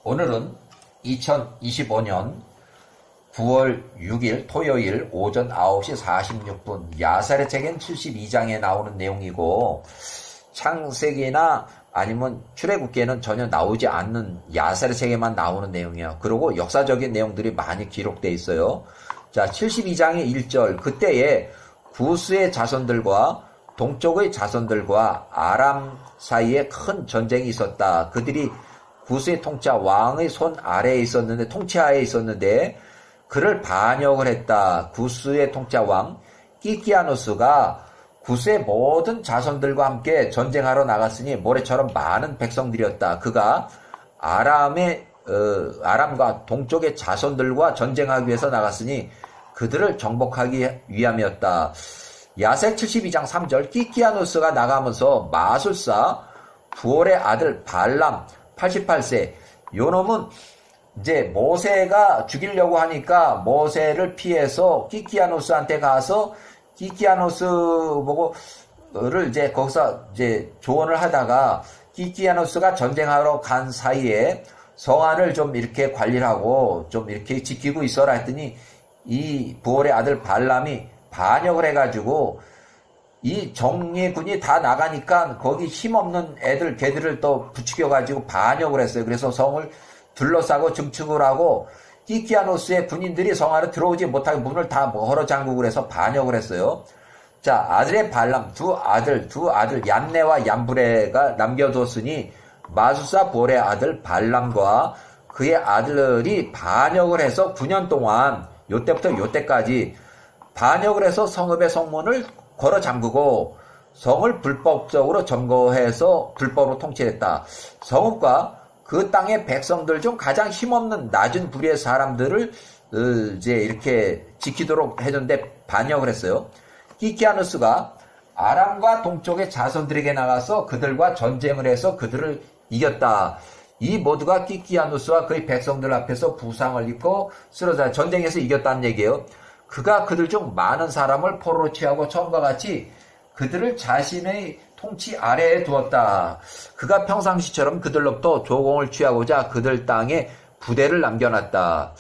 오늘은 2025년 9월 6일 토요일 오전 9시 46분 야살의 책엔 72장에 나오는 내용이고, 창세기나 아니면 출애굽기에는 전혀 나오지 않는 야살의 책에만 나오는 내용이에요. 그리고 역사적인 내용들이 많이 기록되어 있어요. 자, 72장의 1절, 그때에 구스의 자손들과 동쪽의 자손들과 아람 사이에 큰 전쟁이 있었다. 그들이 구스의 통치 왕의 손 아래에 있었는데, 통치하에 있었는데 그를 반역을 했다. 구스의 통치 왕 키키아누스가 구스의 모든 자손들과 함께 전쟁하러 나갔으니 모래처럼 많은 백성들이었다. 그가 아람과 동쪽의 자손들과 전쟁하기 위해서 나갔으니 그들을 정복하기 위함이었다. 야셀 72장 3절, 키키아누스가 나가면서 마술사 부올의 아들 발람 88세, 요놈은 이제 모세가 죽이려고 하니까 모세를 피해서 키키아누스한테 가서 키키아누스 보고를 이제 거기서 이제 조언을 하다가, 키키아누스가 전쟁하러 간 사이에 성안을 좀 이렇게 관리를 하고 좀 이렇게 지키고 있어라 했더니 이 부올의 아들 발람이 반역을 해가지고 이 정예군이 다 나가니까 거기 힘없는 애들 걔들을 또 부추겨가지고 반역을 했어요. 그래서 성을 둘러싸고 증축을 하고 키키아누스의 군인들이 성 안에 들어오지 못하게 문을 다 걸어 잠그고 해서 반역을 했어요. 자, 아들의 발람, 두 아들 얀네와 얀브레가 남겨뒀으니 마술사 볼의 아들 발람과 그의 아들이 반역을 해서 9년 동안 요때부터 요때까지 반역을 해서 성읍의 성문을 걸어 잠그고 성을 불법적으로 점거해서 불법으로 통치했다. 성읍과 그 땅의 백성들 중 가장 힘없는 낮은 부류의 사람들을 이제 이렇게 지키도록 해줬는데 반역을 했어요. 키키아누스가 아람과 동쪽의 자손들에게 나가서 그들과 전쟁을 해서 그들을 이겼다. 이 모두가 키키아누스와 그의 백성들 앞에서 부상을 입고 쓰러져 전쟁에서 이겼다는 얘기예요. 그가 그들 중 많은 사람을 포로로 취하고 처음과 같이 그들을 자신의 통치 아래에 두었다. 그가 평상시처럼 그들로부터 조공을 취하고자 그들 땅에 부대를 남겨놨다.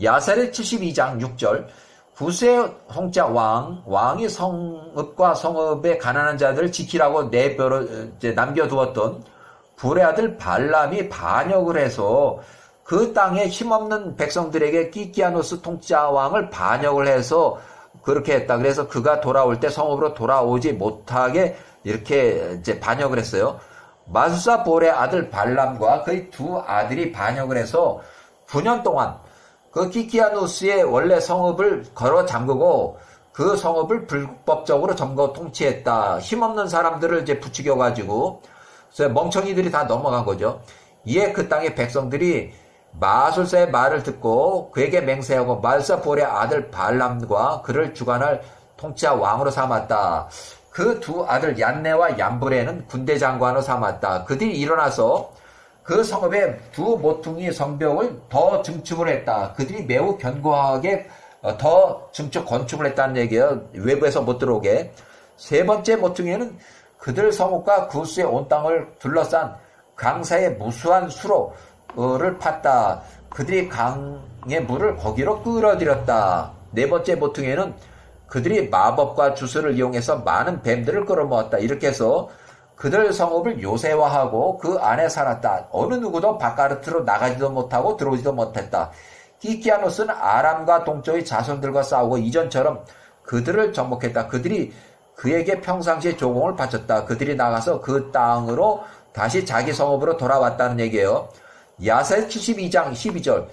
야살의 72장 6절, 구스의 통치 왕이 성읍과 성읍의 가난한 자들을 지키라고 남겨두었던 불의 아들 발람이 반역을 해서 그 땅에 힘없는 백성들에게 키키아누스 통치자 왕을 반역을 해서 그렇게 했다. 그래서 그가 돌아올 때 성읍으로 돌아오지 못하게 이렇게 이제 반역을 했어요. 마술사 볼의 아들 발람과 그의 두 아들이 반역을 해서 9년 동안 그 키키아누스의 원래 성읍을 걸어 잠그고 그 성읍을 불법적으로 점거 통치했다. 힘없는 사람들을 이제 부추겨가지고 멍청이들이 다 넘어간 거죠. 이에 그 땅의 백성들이 마술사의 말을 듣고 그에게 맹세하고 마술사 볼의 아들 발람과 그를 주관할 통치자 왕으로 삼았다. 그 두 아들 얀네와 얀브레는 군대 장관으로 삼았다. 그들이 일어나서 그 성읍의 두 모퉁이 성벽을 더 증축을 했다. 그들이 매우 견고하게 더 증축 건축을 했다는 얘기예요. 외부에서 못 들어오게. 세 번째 모퉁이는 그들 성읍과 구스의 온 땅을 둘러싼 강사의 무수한 수로를 팠다. 그들이 강의 물을 거기로 끌어들였다. 네 번째 모퉁이에는 그들이 마법과 주술을 이용해서 많은 뱀들을 끌어모았다. 이렇게 해서 그들 성읍을 요새화하고 그 안에 살았다. 어느 누구도 바깥으로 나가지도 못하고 들어오지도 못했다. 키키아누스는 아람과 동쪽의 자손들과 싸우고 이전처럼 그들을 정복했다. 그들이 그에게 평상시에 조공을 바쳤다. 그들이 나가서 그 땅으로 다시 자기 성읍으로 돌아왔다는 얘기예요. 야살 72장 12절,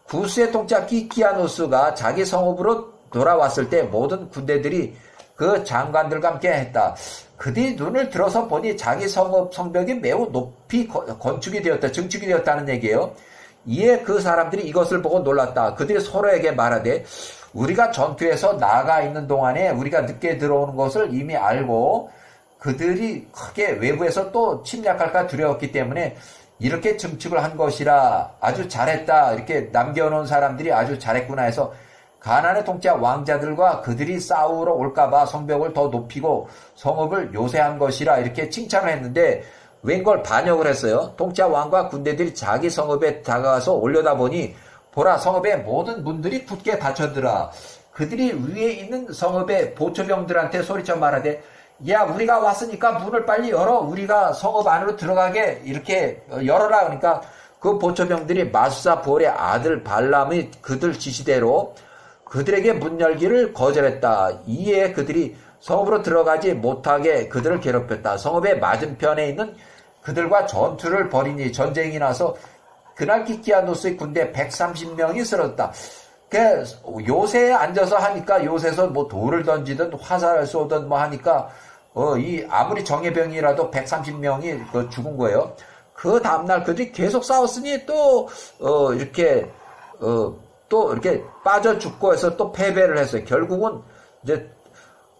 구스의 통치자 키키아누스가 자기 성읍으로 돌아왔을 때 모든 군대들이 그 장관들과 함께 했다. 그들이 눈을 들어서 보니 자기 성읍 성벽이 매우 높이 건축이 되었다. 증축이 되었다는 얘기예요. 이에 그 사람들이 이것을 보고 놀랐다. 그들이 서로에게 말하되, 우리가 전투에서 나가 있는 동안에 우리가 늦게 들어오는 것을 이미 알고 그들이 크게 외부에서 또 침략할까 두려웠기 때문에 이렇게 증축을 한 것이라, 아주 잘했다. 이렇게 남겨놓은 사람들이 아주 잘했구나 해서 가나안의 통치자 왕자들과 그들이 싸우러 올까봐 성벽을 더 높이고 성읍을 요새한 것이라 이렇게 칭찬을 했는데, 웬걸 반역을 했어요. 통짜 왕과 군대들이 자기 성읍에 다가가서 올려다보니 보라 성읍의 모든 문들이 굳게 닫혔더라. 그들이 위에 있는 성읍의 보초병들한테 소리쳐 말하되 야 우리가 왔으니까 문을 빨리 열어 우리가 성읍 안으로 들어가게 이렇게 열어라. 그러니까 그 보초병들이 마술사 볼의 아들 발람이 그들 지시대로 그들에게 문 열기를 거절했다. 이에 그들이 성읍으로 들어가지 못하게 그들을 괴롭혔다. 성읍의 맞은편에 있는 그들과 전투를 벌이니 전쟁이 나서 그날 키키아누스의 군대 130명이 쓰러졌다. 요새에 앉아서 하니까 요새에서 뭐 돌을 던지든 화살을 쏘든 뭐 하니까 아무리 정예병이라도 130명이 죽은 거예요. 그 다음날 그들이 계속 싸웠으니 또 이렇게 빠져 죽고 해서 또 패배를 했어요. 결국은 이제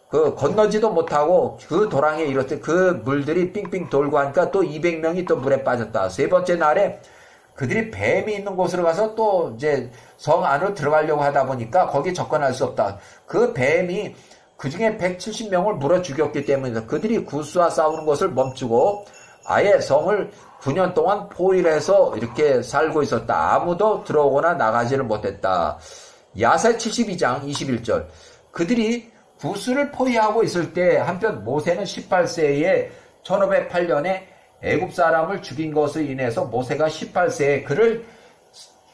건너지도 못하고 그 도랑에 이렇듯 그 물들이 삥삥 돌고 하니까 또 200명이 또 물에 빠졌다. 세 번째 날에 그들이 뱀이 있는 곳으로 가서 또 이제 성 안으로 들어가려고 하다 보니까 거기 접근할 수 없다. 그 뱀이 그 중에 170명을 물어 죽였기 때문에 그들이 구스와 싸우는 것을 멈추고 아예 성을 9년 동안 포위를 해서 이렇게 살고 있었다. 아무도 들어오거나 나가지를 못했다. 야살 72장 21절. 그들이 구스를 포위하고 있을 때 한편 모세는 18세에 1508년에 애굽 사람을 죽인 것으로 인해서 모세가 18세에 그를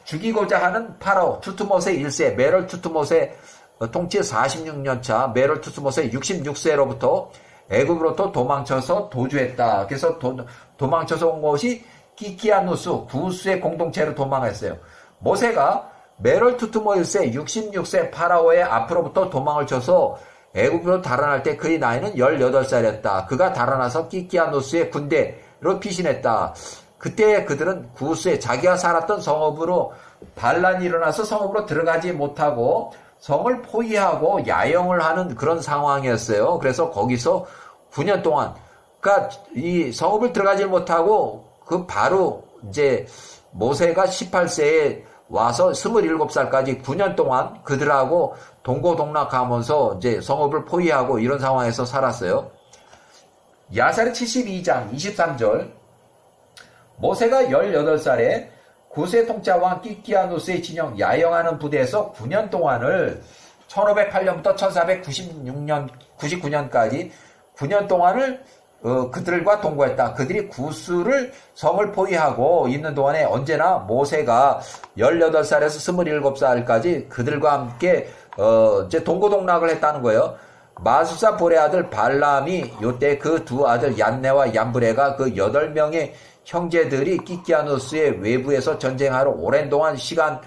죽이고자 하는 파라오 투트모세 1세 메럴 투트모세 통치 46년 차 메럴 투트모세 66세로부터 애굽으로부터 도망쳐서 도주했다. 그래서 도망쳐서 온 것이 키키아누스 구스의 공동체로 도망했어요. 모세가 메럴 투트모 1세 66세 파라오의 앞으로부터 도망을 쳐서 애굽으로 달아날 때 그의 나이는 18살이었다. 그가 달아나서 키키아누스의 군대로 피신했다. 그때 그들은 구스에 자기가 살았던 성읍으로 반란이 일어나서 성읍으로 들어가지 못하고 성을 포위하고 야영을 하는 그런 상황이었어요. 그래서 거기서 9년 동안, 그러니까 이 성읍을 들어가지 못하고 그 바로 이제 모세가 18세에 와서 27살까지 9년 동안 그들하고 동고동락하면서 이제 성읍을 포위하고 이런 상황에서 살았어요. 야살의 72장 23절. 모세가 18살에 구스의 통짜왕 키키아누스의 진영 야영하는 부대에서 9년 동안을 1508년부터 1499년까지 9년 동안을 그들과 동거했다. 그들이 구스를 성을 포위하고 있는 동안에 언제나 모세가 18살에서 27살까지 그들과 함께 이제 동고동락을 했다는 거예요. 마술사 볼의 아들 발람이 요때 그 두 아들 얀네와 얀브레가 그 8명의 형제들이 키키아누스의 외부에서 전쟁하러 오랜 시간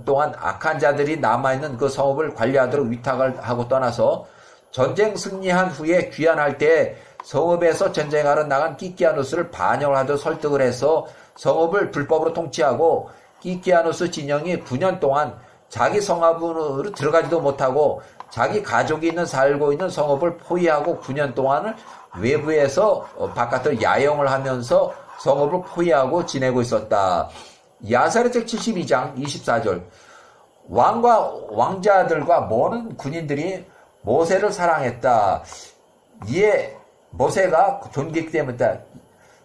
동안 악한 자들이 남아있는 그 성읍을 관리하도록 위탁을 하고 떠나서 전쟁 승리한 후에 귀환할 때 성읍에서 전쟁하러 나간 키키아누스를 반역을 하도록 설득을 해서 성읍을 불법으로 통치하고 키키아누스 진영이 9년 동안 자기 성읍으로 들어가지도 못하고 자기 가족이 살고 있는 성읍을 포위하고 9년 동안을 외부에서 바깥으로 야영을 하면서 성읍을 포위하고 지내고 있었다. 야사르책 72장 24절. 왕과 왕자들과 모든 군인들이 모세를 사랑했다. 이에 모세가 존귀했기 때문이다.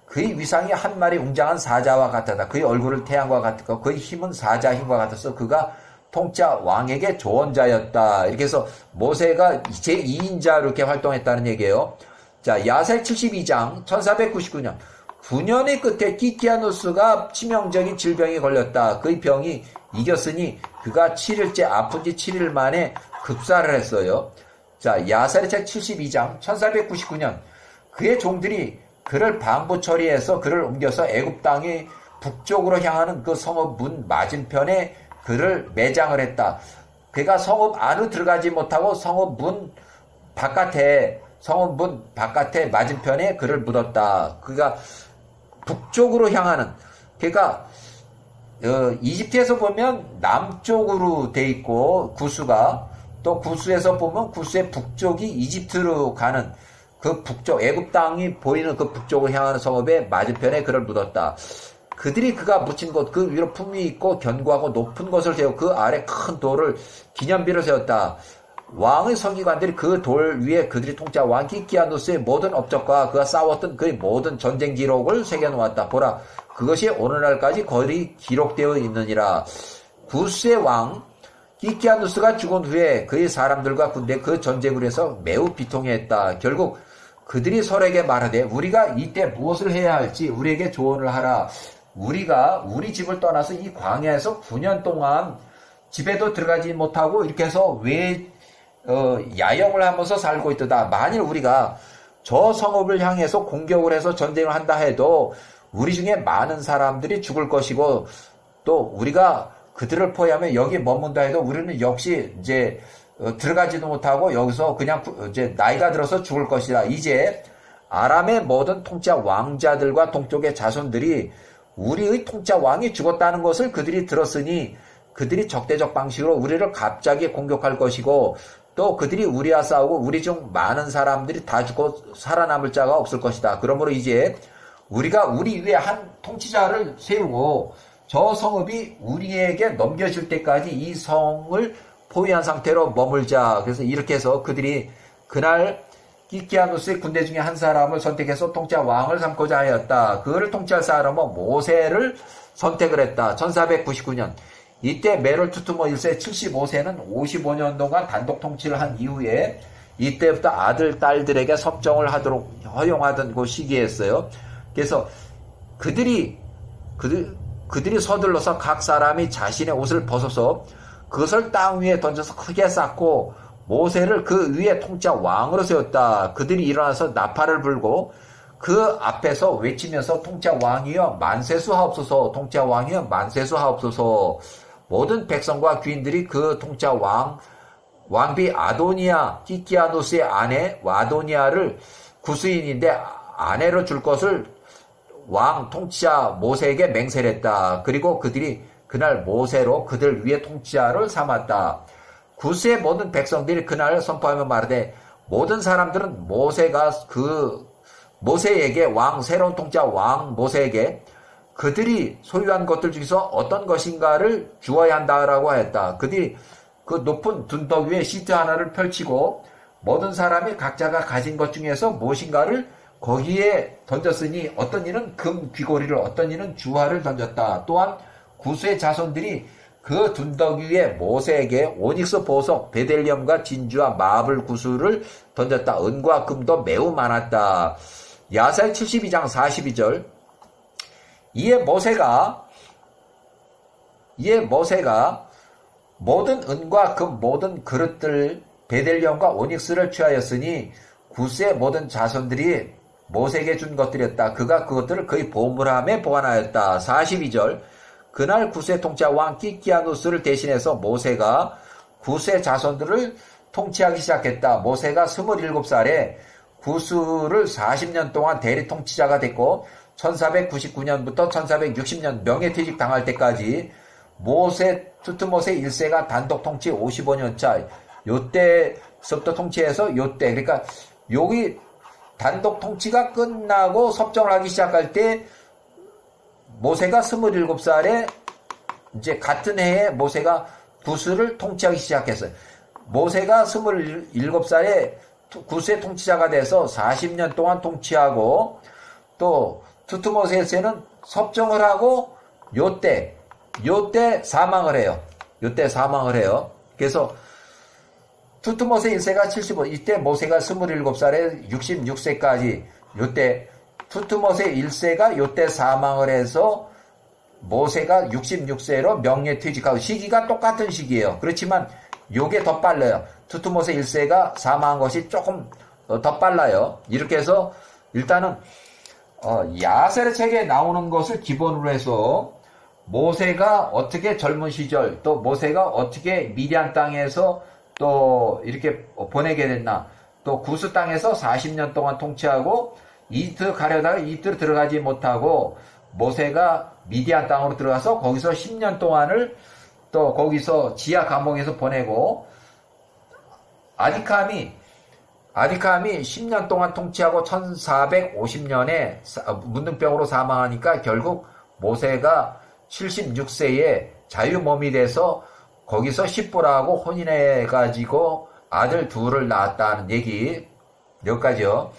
그의 위상이 한 마리 웅장한 사자와 같았다. 그의 얼굴을 태양과 같았고 그의 힘은 사자 힘과 같았어. 그가 통짜 왕에게 조언자였다. 이렇게 해서 모세가 제2인자 이렇게 활동했다는 얘기예요. 자, 야살 72장 1499년 9년의 끝에 키키아누스가 치명적인 질병에 걸렸다. 그의 병이 이겼으니 그가 7일째 아픈 지 7일 만에 급사를 했어요. 자, 야살의 책 72장 1499년 그의 종들이 그를 방부 처리해서 그를 옮겨서 애굽 땅의 북쪽으로 향하는 그 성읍 문 맞은편에 그를 매장을 했다. 그가 성읍 안으로 들어가지 못하고 성읍 문 바깥에 맞은편에 그를 묻었다. 그가 북쪽으로 향하는, 그러니까 이집트에서 보면 남쪽으로 돼 있고 구스가, 또 구스에서 보면 구스의 북쪽이 이집트로 가는 그 북쪽 애굽 땅이 보이는 그 북쪽을 향하는 성읍의 맞은편에 그를 묻었다. 그들이 그가 묻힌 곳 그 위로 품위 있고 견고하고 높은 것을 세우고 그 아래 큰 돌을 기념비를 세웠다. 왕의 서기관들이 그 돌 위에 그들이 통치한 왕 기키아누스의 모든 업적과 그가 싸웠던 그의 모든 전쟁 기록을 새겨놓았다. 보라, 그것이 오늘날까지 거의 기록되어 있느니라. 구스의 왕 기키아누스가 죽은 후에 그의 사람들과 군대 그 전쟁을 해서 매우 비통해했다. 결국 그들이 서로에게 말하되 우리가 이때 무엇을 해야 할지 우리에게 조언을 하라. 우리가 우리 집을 떠나서 이 광야에서 9년 동안 집에도 들어가지 못하고 이렇게 해서 야영을 하면서 살고 있다. 만일 우리가 저 성읍을 향해서 공격을 해서 전쟁을 한다 해도 우리 중에 많은 사람들이 죽을 것이고 또 우리가 그들을 포위하면 여기 머문다 해도 우리는 역시 이제 들어가지도 못하고 여기서 그냥 이제 나이가 들어서 죽을 것이다. 이제 아람의 모든 통치자 왕자들과 동쪽의 자손들이 우리의 통치자 왕이 죽었다는 것을 그들이 들었으니 그들이 적대적 방식으로 우리를 갑자기 공격할 것이고 또 그들이 우리와 싸우고 우리 중 많은 사람들이 다 죽고 살아남을 자가 없을 것이다. 그러므로 이제 우리가 우리 위에 한 통치자를 세우고 저 성읍이 우리에게 넘겨질 때까지 이 성을 포위한 상태로 머물자. 그래서 이렇게 해서 그들이 그날 기키아누스의 군대 중에 한 사람을 선택해서 통치자 왕을 삼고자 하였다. 그를 통치할 사람은 모세를 선택을 했다. 1499년 이때 메롤 투투모 1세 75세는 55년 동안 단독 통치를 한 이후에 이때부터 아들, 딸들에게 섭정을 하도록 허용하던 그 시기였어요. 그래서 그들이 서둘러서 각 사람이 자신의 옷을 벗어서 그것을 땅 위에 던져서 크게 쌓고 모세를 그 위에 통치자 왕으로 세웠다. 그들이 일어나서 나팔을 불고 그 앞에서 외치면서 통치자 왕이여 만세수하옵소서, 통치자 왕이여 만세수하옵소서. 모든 백성과 귀인들이 그 통치자 왕비 아도니아 기키아누스의 아내 와도니아를 구스인인데 아내로 줄 것을 왕 통치자 모세에게 맹세를 했다. 그리고 그들이 그날 모세로 그들 위에 통치자를 삼았다. 구스의 모든 백성들이 그날 선포하며 말하되 모든 사람들은 모세에게 새로운 통치자 왕 모세에게 그들이 소유한 것들 중에서 어떤 것인가를 주어야 한다라고 하였다. 그들이 그 높은 둔덕 위에 시트 하나를 펼치고 모든 사람이 각자가 가진 것 중에서 무엇인가를 거기에 던졌으니 어떤 이는 금 귀고리를 어떤 이는 주화를 던졌다. 또한 구스의 자손들이 그 둔덕 위에 모세에게 오닉스 보석, 베델리엄과 진주와 마블 구슬을 던졌다. 은과 금도 매우 많았다. 야살 72장 42절 이에 모세가 모든 은과 금 모든 그릇들 베델리엄과 오닉스를 취하였으니 구스의 모든 자손들이 모세에게 준 것들이었다. 그가 그것들을 그의 보물함에 보관하였다. 42절 그날 구스의 통치자 왕 기키아누스를 대신해서 모세가 구스의 자손들을 통치하기 시작했다. 모세가 27살에 구스를 40년 동안 대리 통치자가 됐고 1499년부터 1460년 명예퇴직 당할 때까지 투트모세 1세가 단독 통치 55년 차 요때서부터 통치해서 요때 그러니까 여기 단독 통치가 끝나고 섭정을 하기 시작할 때 모세가 27살에 이제 같은 해에 모세가 구스를 통치하기 시작했어요. 모세가 27살에 구스의 통치자가 돼서 40년 동안 통치하고 또 투트모세는 섭정을 하고 요때 사망을 해요. 그래서 투트모세 1세가 75, 이때 모세가 27살에 66세까지 요때 투트모세 1세가 요때 사망을 해서 모세가 66세로 명예퇴직하고 시기가 똑같은 시기예요. 그렇지만 요게 더 빨라요. 투트모세 1세가 사망한 것이 조금 더 빨라요. 이렇게 해서 일단은 야셀의 책에 나오는 것을 기본으로 해서 모세가 어떻게 젊은 시절 또 모세가 어떻게 미디안 땅에서 또 이렇게 보내게 됐나 또 구스 땅에서 40년 동안 통치하고 이집트 가려다가 이집트로 들어가지 못하고 모세가 미디안 땅으로 들어가서 거기서 10년 동안을 또 거기서 지하 감옥에서 보내고 아디캄이 10년 동안 통치하고 1450년에 문둥병으로 사망하니까 결국 모세가 76세에 자유몸이 돼서 거기서 십부라하고 혼인해가지고 아들 둘을 낳았다는 얘기 여기까지요.